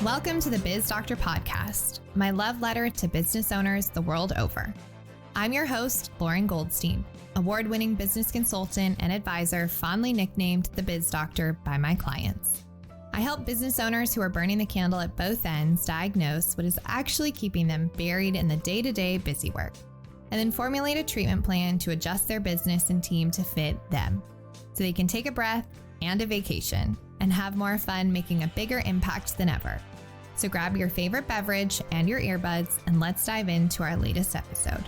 Welcome to the Biz Doctor Podcast, my love letter to business owners the world over. I'm your host, Lauren Goldstein, award-winning business consultant and advisor fondly nicknamed the Biz Doctor by my clients. I help business owners who are burning the candle at both ends diagnose what is actually keeping them buried in the day-to-day busy work, and then formulate a treatment plan to adjust their business and team to fit them, so they can take a breath and a vacation and have more fun making a bigger impact than ever. So grab your favorite beverage and your earbuds, and let's dive into our latest episode.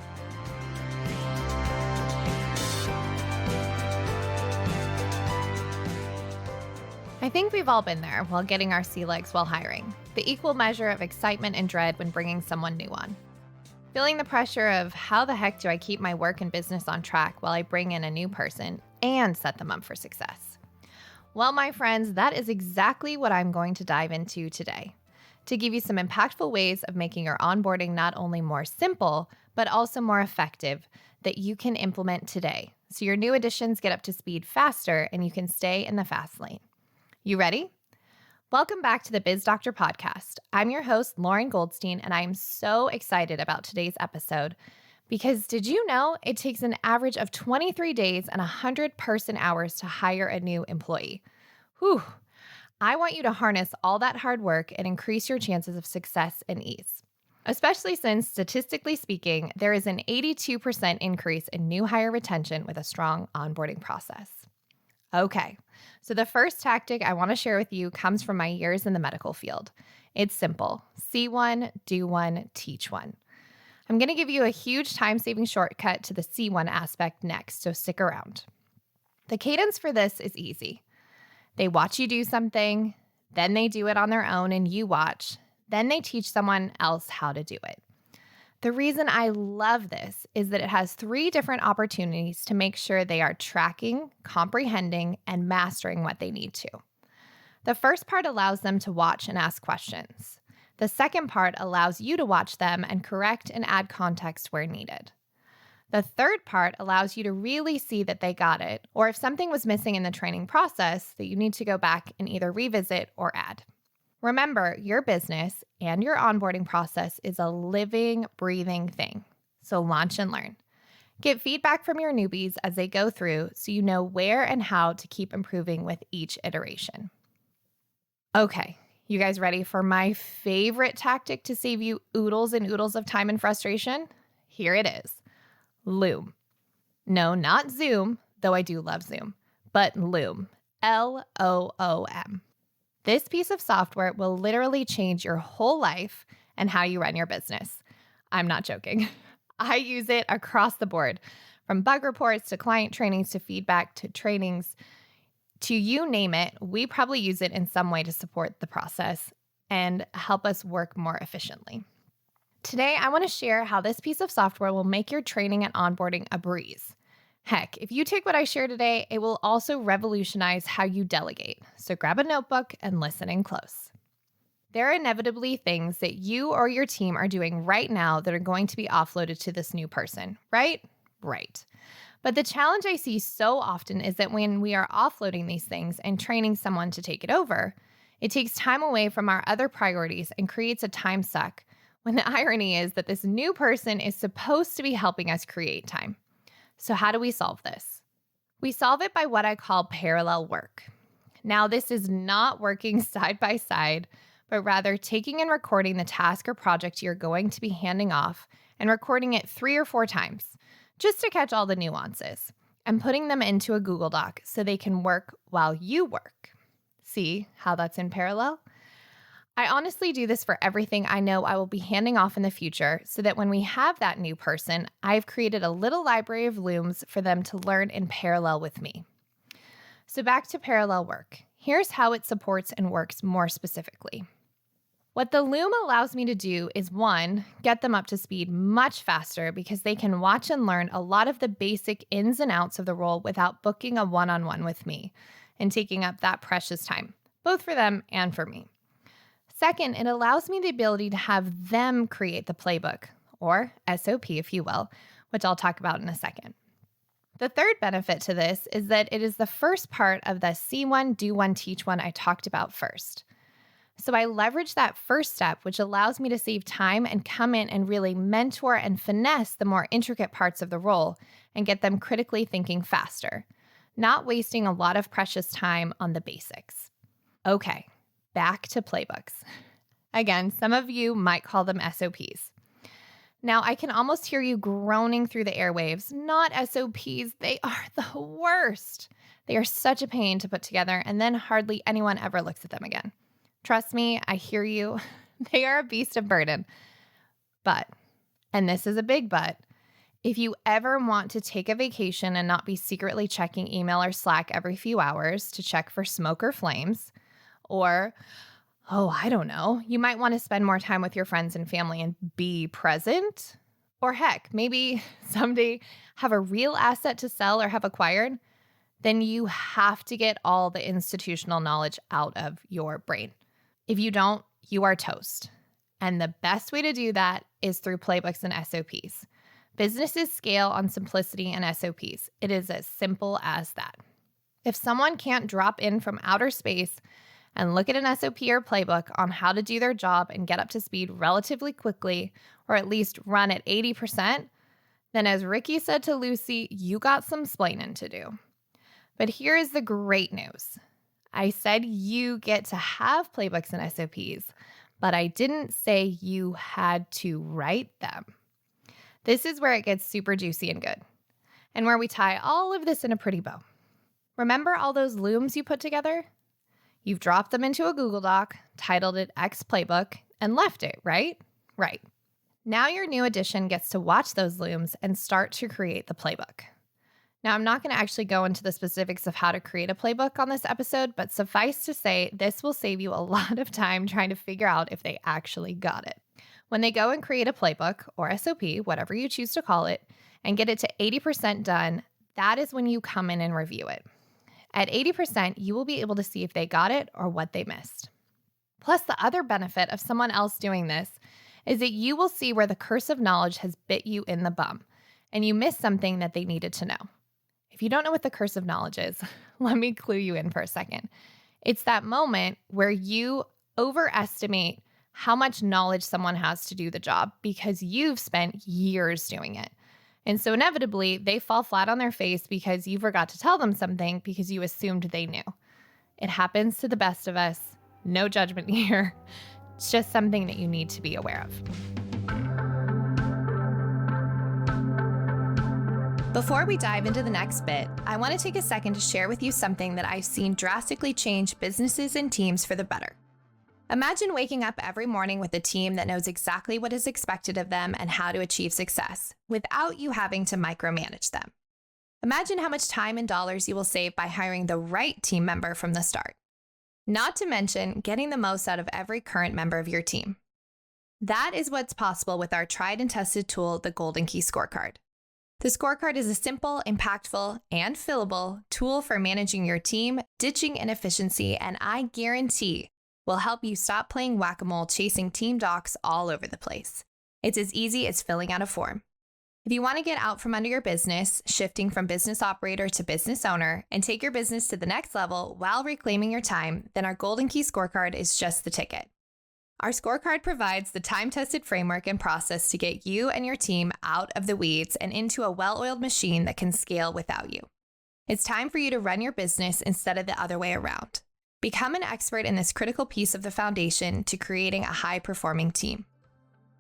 I think we've all been there while getting our sea legs while hiring, the equal measure of excitement and dread when bringing someone new on. Feeling the pressure of how the heck do I keep my work and business on track while I bring in a new person and set them up for success? Well, my friends, that is exactly what I'm going to dive into today, to give you some impactful ways of making your onboarding not only more simple, but also more effective that you can implement today, so your new additions get up to speed faster and you can stay in the fast lane. You ready? Welcome back to the Biz Doctor Podcast. I'm your host, Lauren Goldstein, and I'm so excited about today's episode because did you know it takes an average of 23 days and 100 person hours to hire a new employee? Whew. I want you to harness all that hard work and increase your chances of success and ease, especially since, statistically speaking, there is an 82% increase in new hire retention with a strong onboarding process. Okay, so the first tactic I want to share with you comes from my years in the medical field. It's simple. See one, do one, teach one. I'm going to give you a huge time-saving shortcut to the see one aspect next, so stick around. The cadence for this is easy. They watch you do something, then they do it on their own and you watch, then they teach someone else how to do it. The reason I love this is that it has 3 different opportunities to make sure they are tracking, comprehending, and mastering what they need to. The first part allows them to watch and ask questions. The second part allows you to watch them and correct and add context where needed. The third part allows you to really see that they got it, or if something was missing in the training process, that you need to go back and either revisit or add. Remember, your business and your onboarding process is a living, breathing thing. So launch and learn. Get feedback from your newbies as they go through so you know where and how to keep improving with each iteration. Okay, you guys ready for my favorite tactic to save you oodles and oodles of time and frustration? Here it is. Loom. No, not Zoom, though I do love Zoom, but Loom. Loom. This piece of software will literally change your whole life and how you run your business. I'm not joking. I use it across the board, from bug reports to client trainings to feedback to trainings to you name it. We probably use it in some way to support the process and help us work more efficiently. Today, I want to share how this piece of software will make your training and onboarding a breeze. Heck, if you take what I share today, it will also revolutionize how you delegate. So grab a notebook and listen in close. There are inevitably things that you or your team are doing right now that are going to be offloaded to this new person, right? Right. But the challenge I see so often is that when we are offloading these things and training someone to take it over, it takes time away from our other priorities and creates a time suck, when the irony is that this new person is supposed to be helping us create time. So how do we solve this? We solve it by what I call parallel work. Now, this is not working side by side, but rather taking and recording the task or project you're going to be handing off and recording it 3 or 4 times, just to catch all the nuances, and putting them into a Google Doc so they can work while you work. See how that's in parallel? I honestly do this for everything I know I will be handing off in the future so that when we have that new person, I've created a little library of looms for them to learn in parallel with me. So back to parallel work. Here's how it supports and works more specifically. What the loom allows me to do is 1, get them up to speed much faster because they can watch and learn a lot of the basic ins and outs of the role without booking a one-on-one with me and taking up that precious time, both for them and for me. Second, it allows me the ability to have them create the playbook, or SOP if you will, which I'll talk about in a second. The third benefit to this is that it is the first part of the see one, do one, teach one I talked about first. So I leverage that first step, which allows me to save time and come in and really mentor and finesse the more intricate parts of the role and get them critically thinking faster, not wasting a lot of precious time on the basics. Okay, back to playbooks. Again, some of you might call them SOPs. Now, I can almost hear you groaning through the airwaves. Not SOPs, they are the worst. They are such a pain to put together, and then hardly anyone ever looks at them again. Trust me, I hear you. They are a beast of burden. But, and this is a big but, if you ever want to take a vacation and not be secretly checking email or Slack every few hours to check for smoke or flames, or, I don't know, you might want to spend more time with your friends and family and be present, or heck, maybe someday have a real asset to sell or have acquired, then you have to get all the institutional knowledge out of your brain. If you don't, you are toast. And the best way to do that is through playbooks and SOPs. Businesses scale on simplicity and SOPs. It is as simple as that. If someone can't drop in from outer space and look at an SOP or playbook on how to do their job and get up to speed relatively quickly, or at least run at 80%, then as Ricky said to Lucy, you got some splaining to do. But here is the great news. I said you get to have playbooks and SOPs, but I didn't say you had to write them. This is where it gets super juicy and good, and where we tie all of this in a pretty bow. Remember all those looms you put together? You've dropped them into a Google Doc, titled it X Playbook, and left it, right? Right. Now your new edition gets to watch those looms and start to create the playbook. Now, I'm not going to actually go into the specifics of how to create a playbook on this episode, but suffice to say, this will save you a lot of time trying to figure out if they actually got it. When they go and create a playbook, or SOP, whatever you choose to call it, and get it to 80% done, that is when you come in and review it. At 80%, you will be able to see if they got it or what they missed. Plus, the other benefit of someone else doing this is that you will see where the curse of knowledge has bit you in the bum, and you missed something that they needed to know. If you don't know what the curse of knowledge is, let me clue you in for a second. It's that moment where you overestimate how much knowledge someone has to do the job because you've spent years doing it. And so inevitably, they fall flat on their face because you forgot to tell them something because you assumed they knew. It happens to the best of us. No judgment here. It's just something that you need to be aware of. Before we dive into the next bit, I want to take a second to share with you something that I've seen drastically change businesses and teams for the better. Imagine waking up every morning with a team that knows exactly what is expected of them and how to achieve success, without you having to micromanage them. Imagine how much time and dollars you will save by hiring the right team member from the start. Not to mention getting the most out of every current member of your team. That is what's possible with our tried and tested tool, the Golden Key Scorecard. The scorecard is a simple, impactful, and fillable tool for managing your team, ditching inefficiency, and I guarantee will help you stop playing whack-a-mole chasing team docs all over the place. It's as easy as filling out a form. If you want to get out from under your business, shifting from business operator to business owner, and take your business to the next level while reclaiming your time, then our Golden Key Scorecard is just the ticket. Our scorecard provides the time-tested framework and process to get you and your team out of the weeds and into a well-oiled machine that can scale without you. It's time for you to run your business instead of the other way around. Become an expert in this critical piece of the foundation to creating a high-performing team.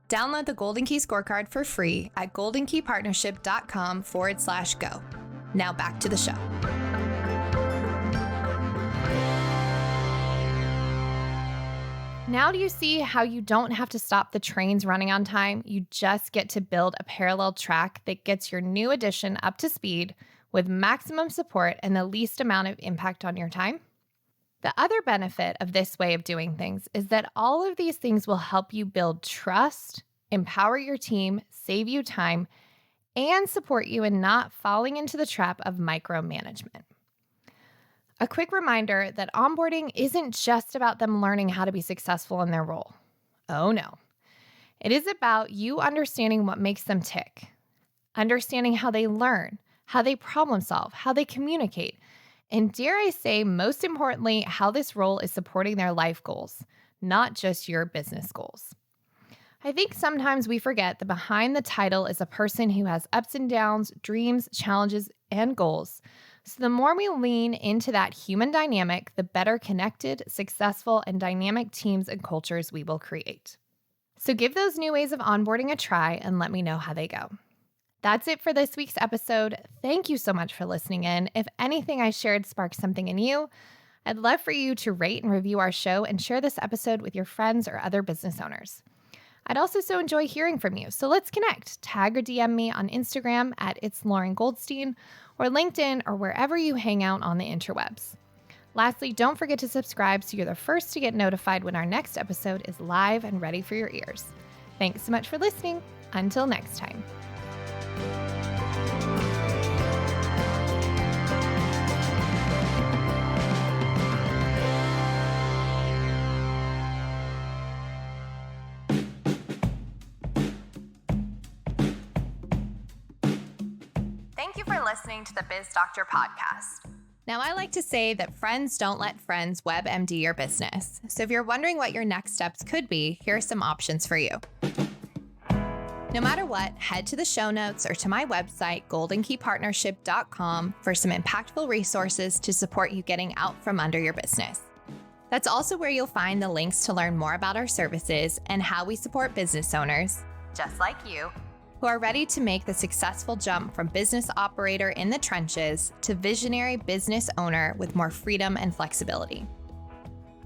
Download the Golden Key Scorecard for free at goldenkeypartnership.com/go. Now back to the show. Now do you see how you don't have to stop the trains running on time? You just get to build a parallel track that gets your new edition up to speed with maximum support and the least amount of impact on your time? The other benefit of this way of doing things is that all of these things will help you build trust, empower your team, save you time, and support you in not falling into the trap of micromanagement. A quick reminder that onboarding isn't just about them learning how to be successful in their role. Oh no. It is about you understanding what makes them tick, understanding how they learn, how they problem solve, how they communicate, and dare I say, most importantly, how this role is supporting their life goals, not just your business goals. I think sometimes we forget that behind the title is a person who has ups and downs, dreams, challenges, and goals. So the more we lean into that human dynamic, the better connected, successful, and dynamic teams and cultures we will create. So give those new ways of onboarding a try and let me know how they go. That's it for this week's episode. Thank you so much for listening in. If anything I shared sparked something in you, I'd love for you to rate and review our show and share this episode with your friends or other business owners. I'd also so enjoy hearing from you, so let's connect. Tag or DM me on Instagram at It's Lauren Goldstein or LinkedIn or wherever you hang out on the interwebs. Lastly, don't forget to subscribe so you're the first to get notified when our next episode is live and ready for your ears. Thanks so much for listening. Until next time. Thank you for listening to the Biz Doctor podcast. Now, I like to say that friends don't let friends WebMD your business. So if you're wondering what your next steps could be, here are some options for you. No matter what, head to the show notes or to my website, goldenkeypartnership.com, for some impactful resources to support you getting out from under your business. That's also where you'll find the links to learn more about our services and how we support business owners, just like you, who are ready to make the successful jump from business operator in the trenches to visionary business owner with more freedom and flexibility.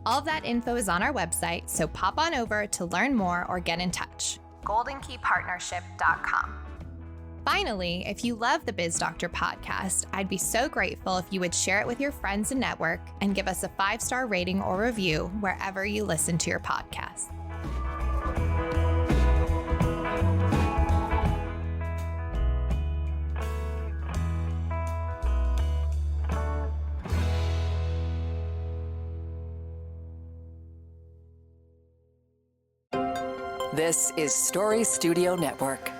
All of that info is on our website, so pop on over to learn more or get in touch. goldenkeypartnership.com. Finally, if you love the Biz Doctor podcast, I'd be so grateful if you would share it with your friends and network and give us a 5-star rating or review wherever you listen to your podcast. This is Story Studio Network.